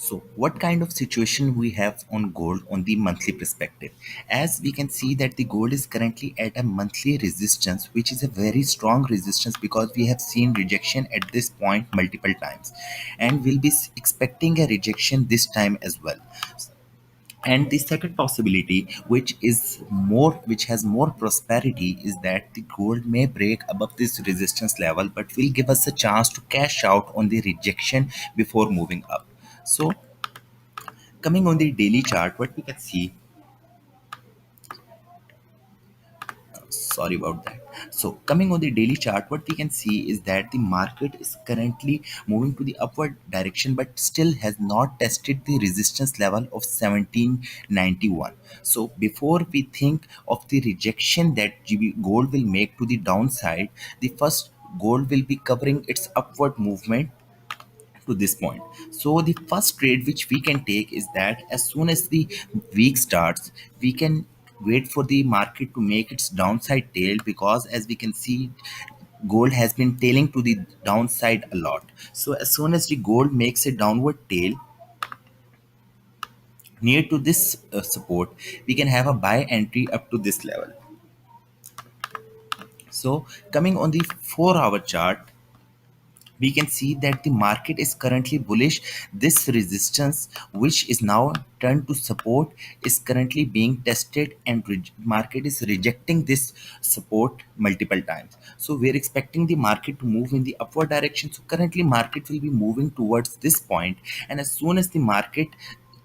So, what kind of situation we have on gold on the monthly perspective? As we can see that the gold is currently at a monthly resistance, which is a very strong resistance because we have seen rejection at this point multiple times, and we'll be expecting a rejection this time as well. And the second possibility, which has more prosperity, is that the gold may break above this resistance level, but will give us a chance to cash out on the rejection before moving up. So coming on the daily chart, what we can see, sorry about that. So coming on the daily chart, what we can see is that the market is currently moving to the upward direction, but still has not tested the resistance level of 1791. So before we think of the rejection that gold will make to the downside, the first gold will be covering its upward movement to this point. So the first trade which we can take is that as soon as the week starts, we can wait for the market to make its downside tail, because as we can see, gold has been tailing to the downside a lot. So as soon as the gold makes a downward tail near to this support, we can have a buy entry up to this level. So coming on the 4-hour chart, we can see that the market is currently bullish. This resistance, which is now turned to support, is currently being tested, and market is rejecting this support multiple times. So we're expecting the market to move in the upward direction. So currently market will be moving towards this point, and as soon as the market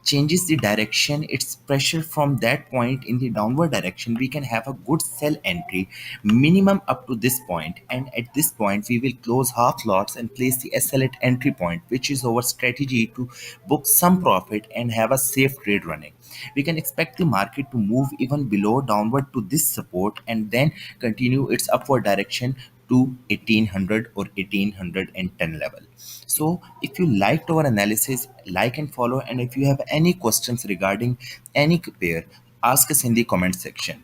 changes the direction, its pressure from that point in the downward direction, we can have a good sell entry minimum up to this point, and at this point we will close half lots and place the SL at entry point, which is our strategy to book some profit and have a safe trade running. We can expect the market to move even below downward to this support and then continue its upward direction to 1800 or 1810 level. So if you liked our analysis, like and follow, and if you have any questions regarding any pair, ask us in the comment section.